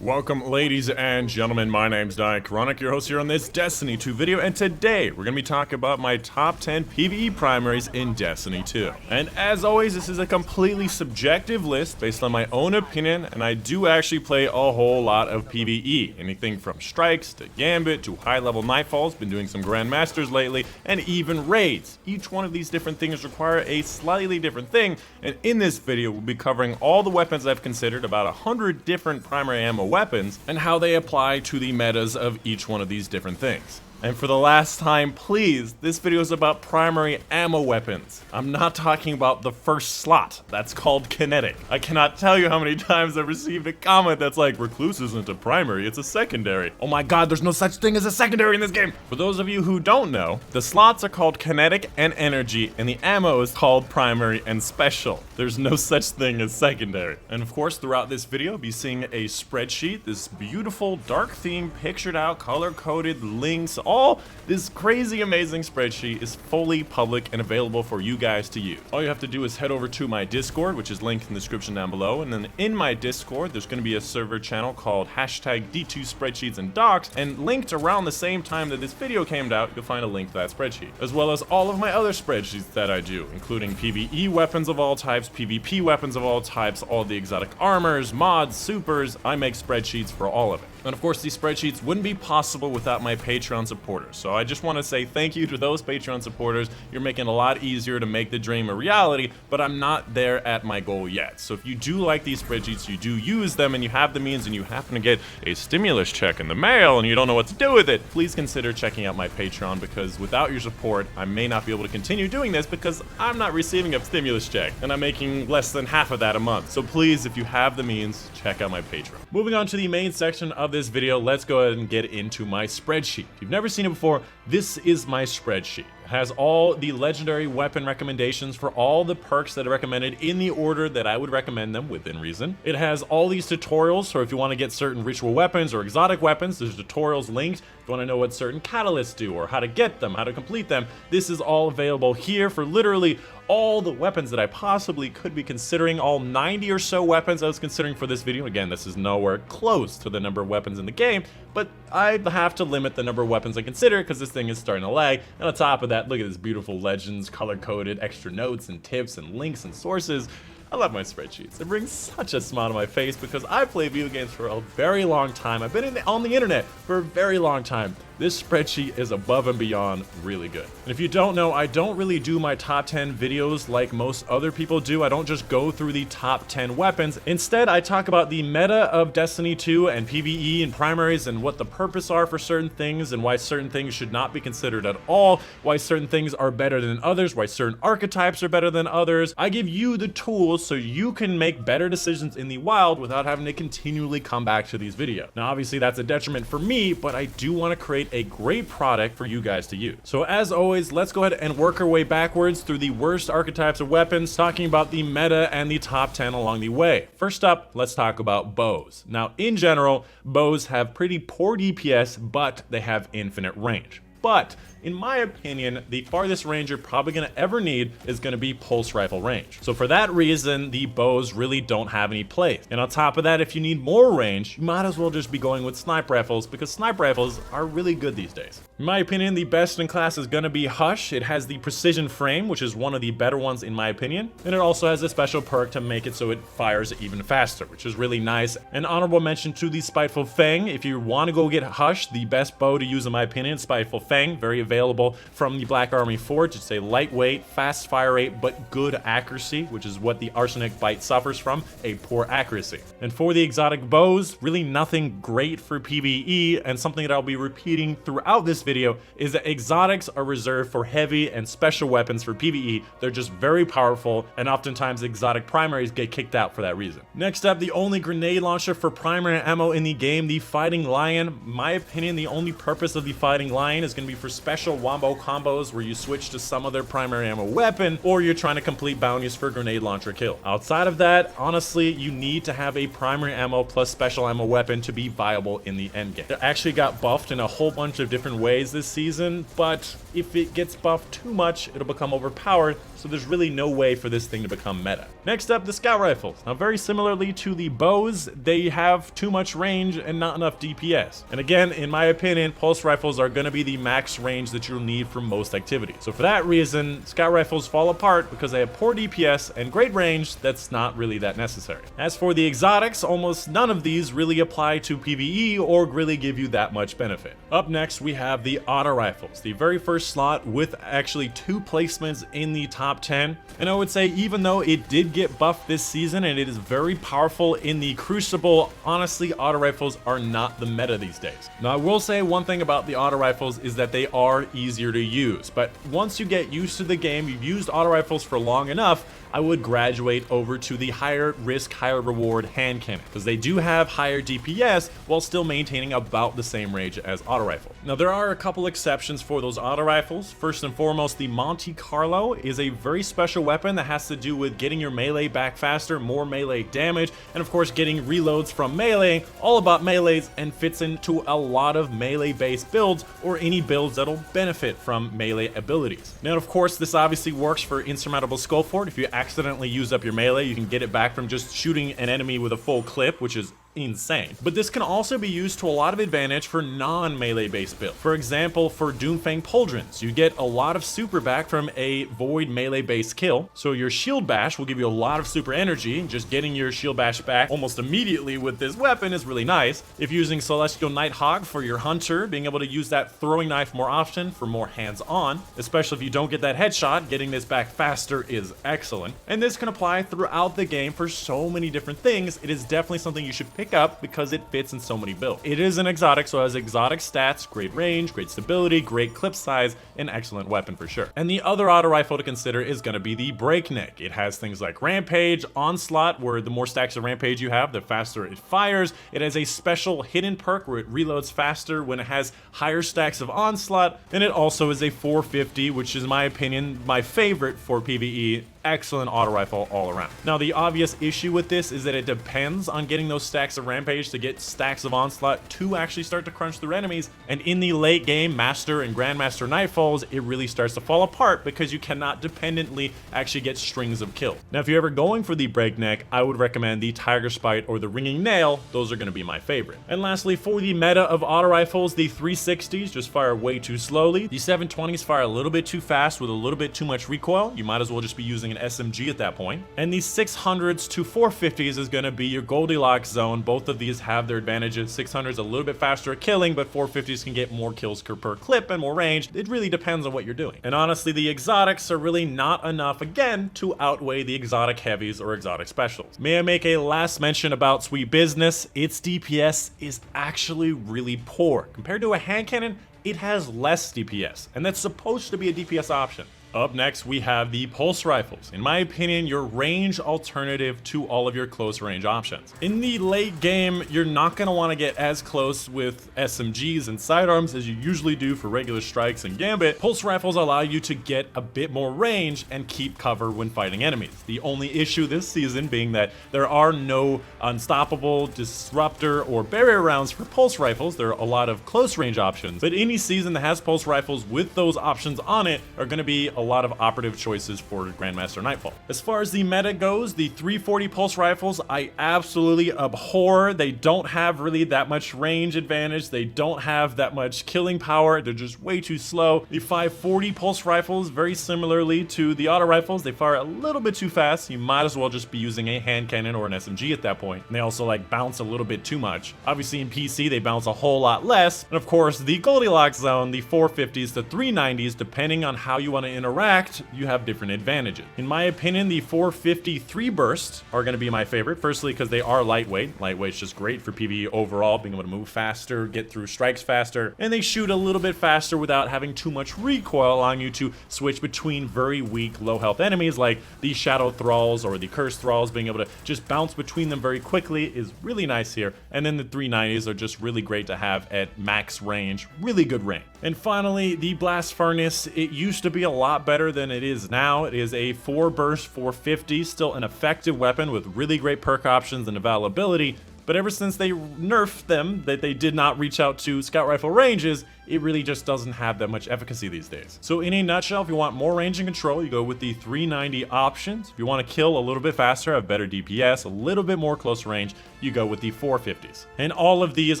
Welcome, ladies and gentlemen, my name's Dychronic, your host here on this Destiny 2 video, and today we're going to be talking about my top 10 PvE primaries in Destiny 2. And as always, this is a completely subjective list based on my own opinion, and I do actually play a whole lot of PvE. Anything from strikes, to gambit, to high-level Nightfalls, been doing some Grandmasters lately, and even raids. Each one of these different things require a slightly different thing, and in this video we'll be covering all the weapons I've considered, about 100 different primary ammo weapons, and how they apply to the metas of each one of these different things. And for the last time, please, this video is about primary ammo weapons. I'm not talking about the first slot. That's called Kinetic. I cannot tell you how many times I've received a comment that's like, Recluse isn't a primary, it's a secondary. Oh my god, there's no such thing as a secondary in this game! For those of you who don't know, the slots are called Kinetic and Energy, and the ammo is called Primary and Special. There's no such thing as secondary. And of course, throughout this video, you'll be seeing a spreadsheet, this beautiful, dark theme, pictured out, color-coded links. All this crazy amazing spreadsheet is fully public and available for you guys to use. All you have to do is head over to my Discord, which is linked in the description down below, and then in my Discord there's going to be a server channel called #D2 Spreadsheets and Docs, and linked around the same time that this video came out, you'll find a link to that spreadsheet, as well as all of my other spreadsheets that I do, including PvE weapons of all types, PvP weapons of all types, all the exotic armors, mods, supers. I make spreadsheets for all of it. And of course, these spreadsheets wouldn't be possible without my Patreon supporters. So I just want to say thank you to those Patreon supporters. You're making it a lot easier to make the dream a reality, but I'm not there at my goal yet. So if you do like these spreadsheets, you do use them, and you have the means, and you happen to get a stimulus check in the mail, and you don't know what to do with it, please consider checking out my Patreon, because without your support, I may not be able to continue doing this, because I'm not receiving a stimulus check, and I'm making less than half of that a month. So please, if you have the means, check out my Patreon. Moving on to the main section of this video, let's go ahead and get into my spreadsheet. If you've never seen it before, this is my spreadsheet. It has all the legendary weapon recommendations for all the perks that are recommended in the order that I would recommend them within reason. It has all these tutorials, so if you want to get certain ritual weapons or exotic weapons, there's tutorials linked. If you want to know what certain catalysts do or how to get them, how to complete them, this is all available here for literally all the weapons that I possibly could be considering, all 90 or so weapons I was considering for this video. Again, this is nowhere close to the number of weapons in the game, but I have to limit the number of weapons I consider because this thing is starting to lag. And on top of that, look at this beautiful legends, color-coded, extra notes and tips and links and sources. I love my spreadsheets. It brings such a smile to my face because I play video games for a very long time. I've been on the internet for a very long time. This spreadsheet is above and beyond really good. And if you don't know, I don't really do my top 10 videos like most other people do. I don't just go through the top 10 weapons. Instead, I talk about the meta of Destiny 2 and PvE and primaries and what the purpose are for certain things and why certain things should not be considered at all, why certain things are better than others, why certain archetypes are better than others. I give you the tools so you can make better decisions in the wild without having to continually come back to these videos. Now, obviously that's a detriment for me, but I do want to create a great product for you guys to use. So as always, let's go ahead and work our way backwards through the worst archetypes of weapons, talking about the meta and the top 10 along the way. First up, let's talk about bows. Now, in general, bows have pretty poor DPS, but they have infinite range. But in my opinion, the farthest range you're probably going to ever need is going to be pulse rifle range. So for that reason, the bows really don't have any place. And on top of that, if you need more range, you might as well just be going with sniper rifles, because sniper rifles are really good these days. In my opinion, the best in class is going to be Hush. It has the precision frame, which is one of the better ones in my opinion. And it also has a special perk to make it so it fires even faster, which is really nice. An honorable mention to the Spiteful Fang. If you want to go get Hush, the best bow to use in my opinion, Spiteful Fang, very available from the Black Army Forge. It's a lightweight, fast fire rate, but good accuracy, which is what the Arsenic Bite suffers from, a poor accuracy. And for the exotic bows, really nothing great for PvE, and something that I'll be repeating throughout this video is that exotics are reserved for heavy and special weapons for PvE. They're just very powerful, and oftentimes exotic primaries get kicked out for that reason. Next up, the only grenade launcher for primary ammo in the game, the Fighting Lion. In my opinion, the only purpose of the Fighting Lion is going to be for special wombo combos where you switch to some other primary ammo weapon, or you're trying to complete bounties for grenade launcher kill. Outside of that, honestly, you need to have a primary ammo plus special ammo weapon to be viable in the endgame. It actually got buffed in a whole bunch of different ways this season, but if it gets buffed too much, it'll become overpowered, so there's really no way for this thing to become meta. Next up, the scout rifles. Now, very similarly to the bows, they have too much range and not enough DPS. And again, in my opinion, pulse rifles are going to be the max range that you'll need for most activities. So for that reason, scout rifles fall apart because they have poor DPS and great range that's not really that necessary. As for the exotics, almost none of these really apply to PvE or really give you that much benefit. Up next, we have the auto rifles, the very first slot with actually 2 placements in the top 10. And I would say even though it did get buffed this season and it is very powerful in the Crucible, honestly, auto rifles are not the meta these days. Now, I will say one thing about the auto rifles is that they are easier to use, but once you get used to the game, you've used auto rifles for long enough, I would graduate over to the higher risk, higher reward hand cannon, because they do have higher DPS while still maintaining about the same range as auto rifle. Now, there are a couple exceptions for those auto rifles. First and foremost, the Monte Carlo is a very special weapon that has to do with getting your melee back faster, more melee damage, and of course getting reloads from melee, all about melees, and fits into a lot of melee based builds or any builds that'll benefit from melee abilities. Now, of course, this obviously works for insurmountable Skullfort. If you accidentally use up your melee, you can get it back from just shooting an enemy with a full clip, which is insane. But this can also be used to a lot of advantage for non-melee based build. For example, for Doomfang Pauldrons, you get a lot of super back from a void melee based kill. So your shield bash will give you a lot of super energy. Just getting your shield bash back almost immediately with this weapon is really nice. If using Celestial Nighthawk for your hunter, being able to use that throwing knife more often for more hands-on, especially if you don't get that headshot, getting this back faster is excellent. And this can apply throughout the game for so many different things. It is definitely something you should pick up because it fits in so many builds. It is an exotic, so it has exotic stats, great range, great stability, great clip size, an excellent weapon for sure. And the other auto rifle to consider is going to be the Breakneck. It has things like Rampage, Onslaught, where the more stacks of Rampage you have, the faster it fires. It has a special hidden perk where it reloads faster when it has higher stacks of Onslaught, and it also is a 450, which is, in my opinion, my favorite for PvE. Excellent auto rifle all around. Now, the obvious issue with this is that it depends on getting those stacks of Rampage to get stacks of Onslaught to actually start to crunch through enemies, and in the late game Master and Grandmaster Nightfalls, it really starts to fall apart because you cannot dependently actually get strings of kills. Now, if you're ever going for the Breakneck, I would recommend the Tiger Spite or the Ringing Nail. Those are going to be my favorite. And lastly, for the meta of auto rifles, the 360s just fire way too slowly. The 720s fire a little bit too fast with a little bit too much recoil. You might as well just be using an SMG at that point. And the 600s to 450s is going to be your Goldilocks zone. Both of these have their advantages. 600s a little bit faster at killing, but 450s can get more kills per clip and more range. It really depends on what you're doing. And honestly, the exotics are really not enough, again, to outweigh the exotic heavies or exotic specials. May I make a last mention about Sweet Business? Its DPS is actually really poor. Compared to a hand cannon, it has less DPS, and that's supposed to be a DPS option. Up next, we have the pulse rifles. In my opinion, your range alternative to all of your close range options. In the late game, you're not going to want to get as close with SMGs and sidearms as you usually do for regular strikes and gambit. Pulse rifles allow you to get a bit more range and keep cover when fighting enemies. The only issue this season being that there are no unstoppable, disruptor, or barrier rounds for pulse rifles. There are a lot of close range options, but any season that has pulse rifles with those options on it are going to be a lot of operative choices for Grandmaster Nightfall. As far as the meta goes, the 340 pulse rifles I absolutely abhor. They don't have really that much range advantage. They don't have that much killing power. They're just way too slow. The 540 pulse rifles, very similarly to the auto rifles, they fire a little bit too fast. You might as well just be using a hand cannon or an SMG at that point. And they also like bounce a little bit too much. Obviously in PC they bounce a whole lot less. And of course the Goldilocks zone, the 450s to 390s, depending on how you want to interact, you have different advantages. In my opinion, the 453 bursts are going to be my favorite. Firstly, because they are lightweight. Lightweight's just great for PvE overall, being able to move faster, get through strikes faster, and they shoot a little bit faster without having too much recoil, allowing you to switch between very weak, low health enemies like the Shadow Thralls or the Cursed Thralls. Being able to just bounce between them very quickly is really nice here. And then the 390s are just really great to have at max range, really good range. And finally, the Blast Furnace. It used to be a lot better than it is now. It is a 4 burst 450, still an effective weapon with really great perk options and availability, but ever since they nerfed them, that they did not reach out to scout rifle ranges, it really just doesn't have that much efficacy these days. So in a nutshell, if you want more range and control, you go with the 390 options. If you want to kill a little bit faster, have better DPS, a little bit more close range, you go with the 450s. And all of these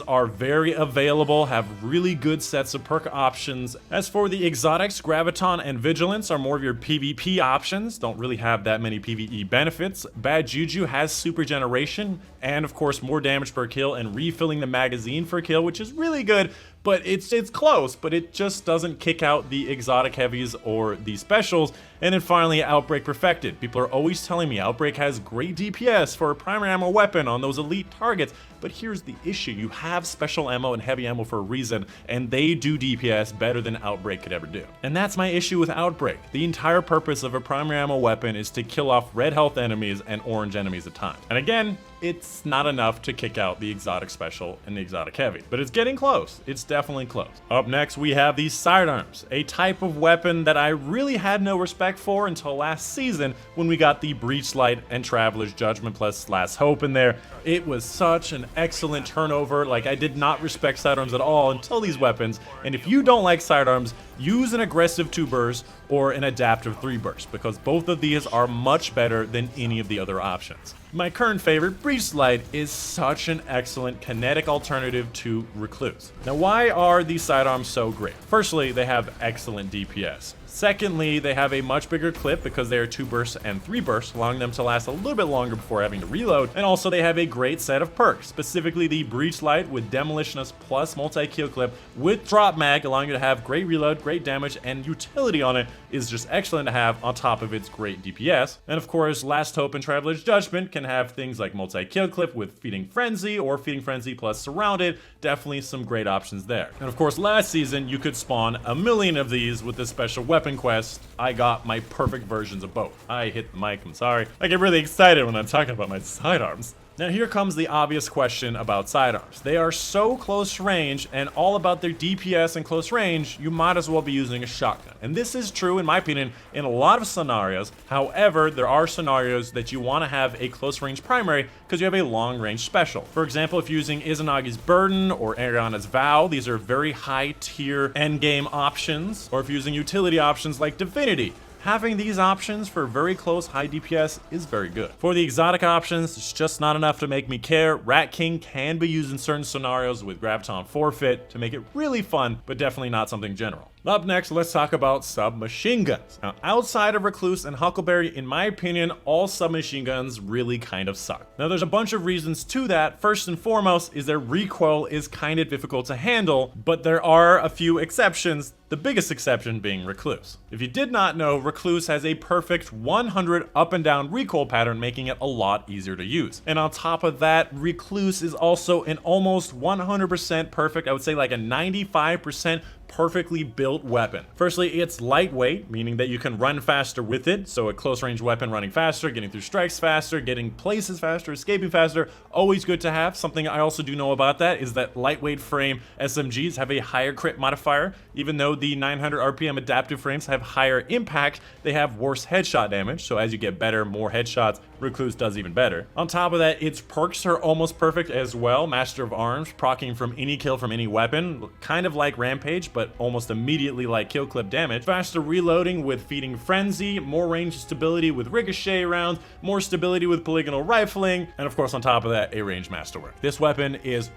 are very available, have really good sets of perk options. As for the exotics, Graviton and Vigilance are more of your PvP options, don't really have that many PvE benefits. Bad Juju has super generation, and of course more damage per kill and refilling the magazine for a kill, which is really good, but it's close, but it just doesn't kick out the exotic heavies or the specials. And then finally, Outbreak Perfected. People are always telling me Outbreak has great DPS for a primary ammo weapon on those elite targets, but here's the issue. You have special ammo and heavy ammo for a reason, and they do DPS better than Outbreak could ever do. And that's my issue with Outbreak. The entire purpose of a primary ammo weapon is to kill off red health enemies and orange enemies at times. And again, it's not enough to kick out the exotic special and the exotic heavy, but it's getting close. It's definitely close. Up next, we have the Sidearms, a type of weapon that I really had no respect for until last season when we got the Breachlight and Traveler's Judgment plus Last Hope in there. It was such an excellent turnover. Like, I did not respect Sidearms at all until these weapons. And if you don't like Sidearms, use an aggressive 2 burst or an adaptive 3 burst, because both of these are much better than any of the other options. My current favorite, Breachlight, is such an excellent kinetic alternative to Recluse. Now, why are these sidearms so great? Firstly, they have excellent DPS. Secondly, they have a much bigger clip because they are 2 bursts and 3 bursts, allowing them to last a little bit longer before having to reload. And also they have a great set of perks, specifically the Breachlight with Demolitionist plus multi-kill clip with drop mag, allowing you to have great reload, great damage, and utility on it is just excellent to have on top of its great DPS. And of course, Last Hope and Traveler's Judgment can have things like multi-kill clip with Feeding Frenzy or Feeding Frenzy plus Surrounded. Definitely some great options there. And of course, last season you could spawn a million of these with this special weapon quest. I got my perfect versions of both. I hit the mic, I'm sorry. I get really excited when I'm talking about my sidearms. Now here comes the obvious question about sidearms. They are so close range and all about their DPS and close range, you might as well be using a shotgun. And this is true, in my opinion, in a lot of scenarios. However, there are scenarios that you want to have a close range primary because you have a long range special. For example, if you're using Izanagi's Burden or Ariana's Vow, these are very high tier endgame options. Or if you're using utility options like Divinity, having these options for very close high DPS is very good. For the exotic options, it's just not enough to make me care. Rat King can be used in certain scenarios with Graviton Forfeit to make it really fun, but definitely not something general. Up next, let's talk about submachine guns. Now, outside of Recluse and Huckleberry, in my opinion, all submachine guns really kind of suck. Now, there's a bunch of reasons to that. First and foremost is their recoil is kind of difficult to handle, but there are a few exceptions, the biggest exception being Recluse. If you did not know, Recluse has a perfect 100 up and down recoil pattern, making it a lot easier to use. And on top of that, Recluse is also an almost 100% perfect, I would say like a 95% perfectly built weapon. Firstly, it's lightweight, meaning that you can run faster with it. So a close range weapon running faster, getting through strikes faster, getting places faster, escaping faster, always good to have. Something I also do know about that is that lightweight frame SMGs have a higher crit modifier. Even though the 900 RPM adaptive frames have higher impact, they have worse headshot damage. So as you get better, more headshots, Recluse does even better. On top of that, its perks are almost perfect as well. Master of Arms, proccing from any kill from any weapon, kind of like Rampage, but almost immediately like kill clip damage. Faster reloading with Feeding Frenzy, more range stability with ricochet rounds, more stability with polygonal rifling, and of course on top of that, a range masterwork. This weapon is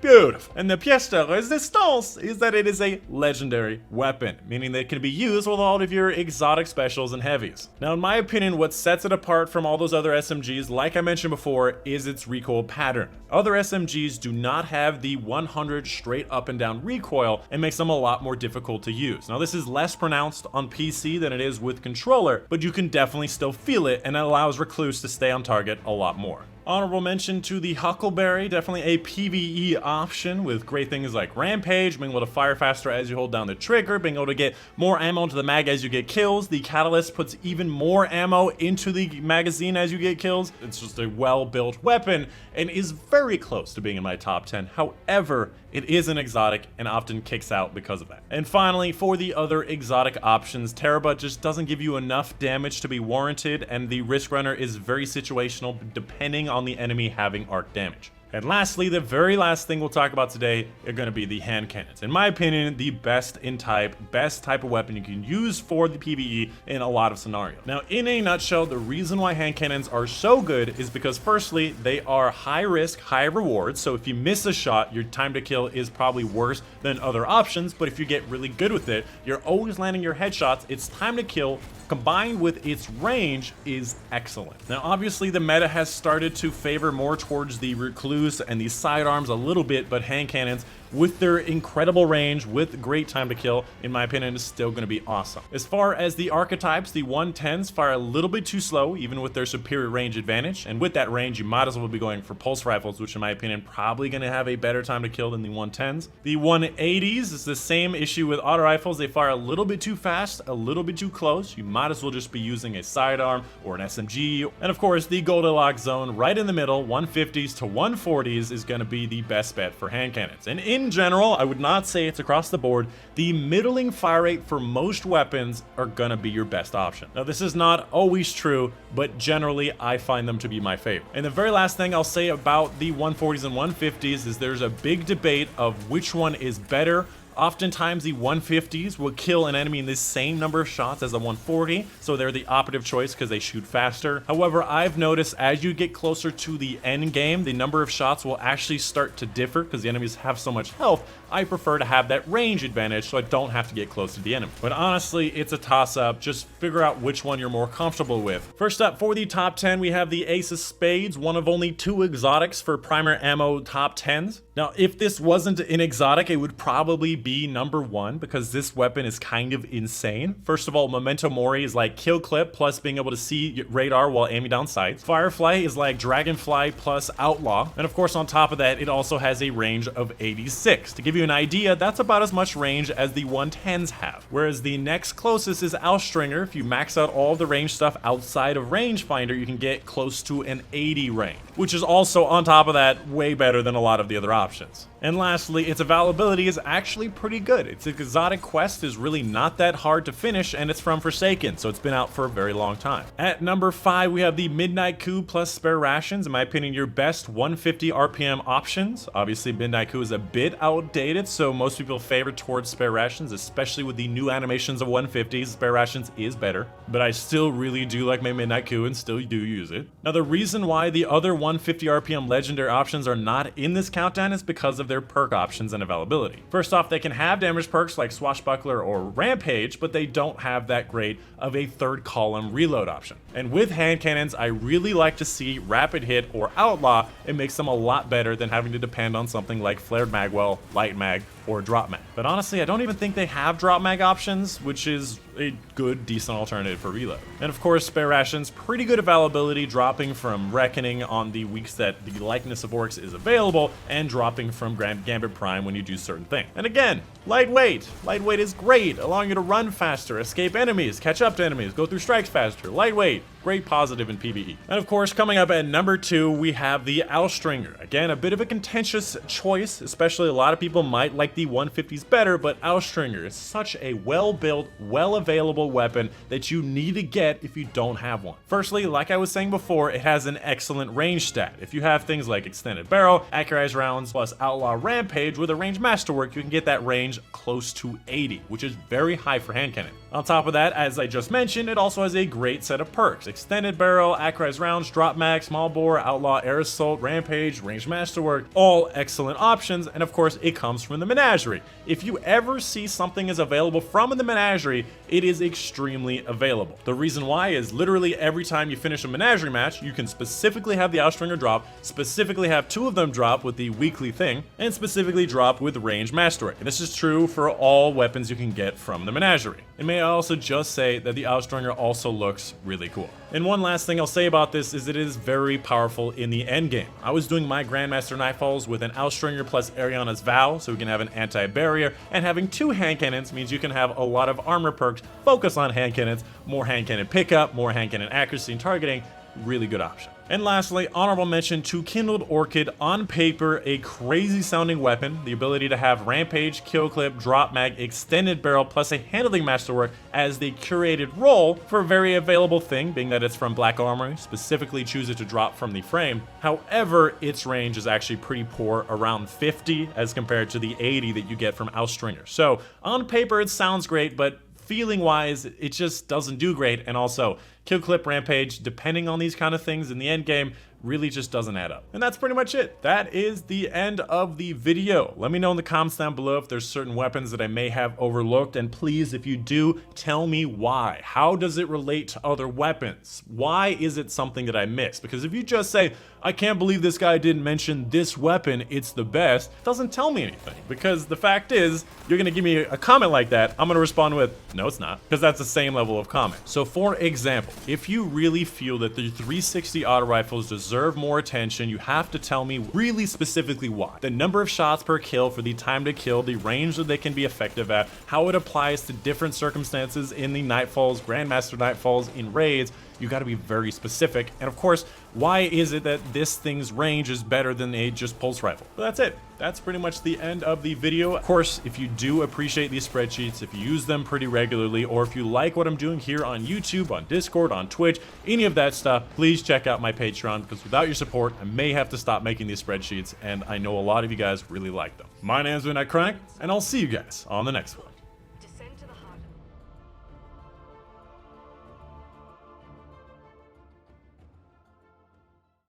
beautiful. And the pièce de résistance is that it is a legendary weapon, meaning that it can be used with all of your exotic specials and heavies. Now, in my opinion, what sets it apart from all those other SMGs, like I mentioned before, is its recoil pattern. Other SMGs do not have the 100 straight up and down recoil and makes them a lot more difficult to use. Now, this is less pronounced on PC than it is with controller, but you can definitely still feel it, and it allows Recluse to stay on target a lot more. Honorable mention to the Huckleberry, definitely a PvE option with great things like Rampage, being able to fire faster as you hold down the trigger, being able to get more ammo into the mag as you get kills. The Catalyst puts even more ammo into the magazine as you get kills. It's just a well-built weapon and is very close to being in my top 10. However, it is an exotic and often kicks out because of that. And finally, for the other exotic options, Teraba just doesn't give you enough damage to be warranted, and the Risk Runner is very situational depending on the enemy having arc damage. And lastly, the very last thing we'll talk about today are going to be the hand cannons. In my opinion, the best type of weapon you can use for the PvE in a lot of scenarios. Now, in a nutshell, the reason why hand cannons are so good is because firstly, they are high risk, high reward. So if you miss a shot, your time to kill is probably worse than other options. But if you get really good with it, you're always landing your headshots. Its time to kill combined with its range is excellent. Now, obviously, the meta has started to favor more towards the recluse and the sidearms a little bit, but hand cannons, with their incredible range, with great time to kill, in my opinion, is still going to be awesome. As far as the archetypes, the 110s fire a little bit too slow, even with their superior range advantage, and with that range, you might as well be going for pulse rifles, which in my opinion, probably going to have a better time to kill than the 110s. The 180s is the same issue with auto rifles. They fire a little bit too fast, a little bit too close. You might as well just be using a sidearm or an SMG. And of course, the Goldilocks zone right in the middle, 150s to 140s, is going to be the best bet for hand cannons. And in general, I would not say it's across the board. The middling fire rate for most weapons are gonna be your best option. Now, this is not always true, but generally I find them to be my favorite. And the very last thing I'll say about the 140s and 150s is there's a big debate of which one is better. Oftentimes the 150s will kill an enemy in the same number of shots as a 140, so they're the operative choice because they shoot faster. However, I've noticed as you get closer to the end game, the number of shots will actually start to differ because the enemies have so much health. I prefer to have that range advantage so I don't have to get close to the enemy. But honestly, it's a toss-up. Just figure out which one you're more comfortable with. First up, for the top 10, we have the Ace of Spades, one of only 2 exotics for primary ammo top 10s. Now, if this wasn't an exotic, it would probably be number 1 because this weapon is kind of insane. First of all, Memento Mori is like kill clip plus being able to see radar while aiming down sights. Firefly is like Dragonfly plus Outlaw. And of course, on top of that, it also has a range of 86. To give you an idea, that's about as much range as the 110s have. Whereas the next closest is Austringer. If you max out all the range stuff outside of rangefinder, you can get close to an 80 range, which is also on top of that way better than a lot of the other options. And lastly, its availability is actually pretty good. Its exotic quest is really not that hard to finish, and it's from Forsaken, so it's been out for a very long time. At number 5, we have the Midnight Coup plus Spare Rations. In my opinion, your best 150 RPM options. Obviously, Midnight Coup is a bit outdated, so most people favor towards Spare Rations, especially with the new animations of 150s. Spare Rations is better, but I still really do like my Midnight Coup and still do use it. Now, the reason why the other 150 RPM legendary options are not in this countdown is because of their perk options and availability. First off, they can have damage perks like Swashbuckler or Rampage, but they don't have that great of a third column reload option. And with hand cannons, I really like to see Rapid Hit or Outlaw. It makes them a lot better than having to depend on something like Flared Magwell, Light Mag, or Drop Mag. But honestly, I don't even think they have Drop Mag options, which is a good, decent alternative for reload. And of course, Spare Rations, pretty good availability, dropping from Reckoning on the weeks that the Likeness of Orcs is available, and dropping from Gambit Prime when you do certain things. And again, lightweight. Lightweight is great, allowing you to run faster, escape enemies, catch up to enemies, go through strikes faster. Lightweight. Great positive in PvE. And of course, coming up at number 2, we have the Austringer. Again, a bit of a contentious choice, especially a lot of people might like the 150s better, but Austringer is such a well-built, well-available weapon that you need to get if you don't have one. Firstly, like I was saying before, it has an excellent range stat. If you have things like Extended Barrel, Accurized Rounds, plus Outlaw Rampage with a range masterwork, you can get that range close to 80, which is very high for hand cannon. On top of that, as I just mentioned, it also has a great set of perks. Extended Barrel, Accurized Rounds, Drop Mag, Small Bore, Outlaw, Air Assault, Rampage, Range Masterwork, all excellent options, and of course it comes from the Menagerie. If you ever see something is available from the Menagerie, it is extremely available. The reason why is literally every time you finish a Menagerie match, you can specifically have the Austringer drop, specifically have 2 of them drop with the weekly thing, and specifically drop with Range Masterwork. And this is true for all weapons you can get from the Menagerie. And may I also just say that the Austringer also looks really cool. And one last thing I'll say about this is it is very powerful in the end game. I was doing my Grandmaster Nightfalls with an Austringer plus Ariana's Vow, so we can have an anti-barrier, and having 2 hand cannons means you can have a lot of armor perks, focus on hand cannons, more hand cannon pickup, more hand cannon accuracy and targeting. Really good option. And lastly, honorable mention to Kindled Orchid. On paper, a crazy sounding weapon, the ability to have rampage, kill clip, drop mag, extended barrel, plus a handling masterwork as the curated role for a very available thing, being that it's from Black Armory, specifically choose it to drop from the frame. However, its range is actually pretty poor, around 50 as compared to the 80 that you get from Austringer. So on paper it sounds great, but feeling wise it just doesn't do great. And also kill clip, rampage, depending on these kind of things in the end game, really just doesn't add up. And that's pretty much it. That is the end of the video. Let me know in the comments down below if there's certain weapons that I may have overlooked, and please, if you do, tell me why. How does it relate to other weapons? Why is it something that I missed? Because if you just say, I can't believe this guy didn't mention this weapon, it's the best, it doesn't tell me anything. Because the fact is, you're gonna give me a comment like that, I'm gonna respond with, no it's not, because that's the same level of comment. So for example, if you really feel that the 360 auto rifles deserve more attention, you have to tell me really specifically why. The number of shots per kill for the time to kill, the range that they can be effective at, how it applies to different circumstances in the Nightfalls, Grandmaster Nightfalls, in raids. You got to be very specific. And of course, why is it that this thing's range is better than a just pulse rifle? But that's it. That's pretty much the end of the video. Of course, if you do appreciate these spreadsheets, if you use them pretty regularly, or if you like what I'm doing here on YouTube, on Discord, on Twitch, any of that stuff, please check out my Patreon, because without your support, I may have to stop making these spreadsheets, and I know a lot of you guys really like them. My name's been Dychronic, and I'll see you guys on the next one.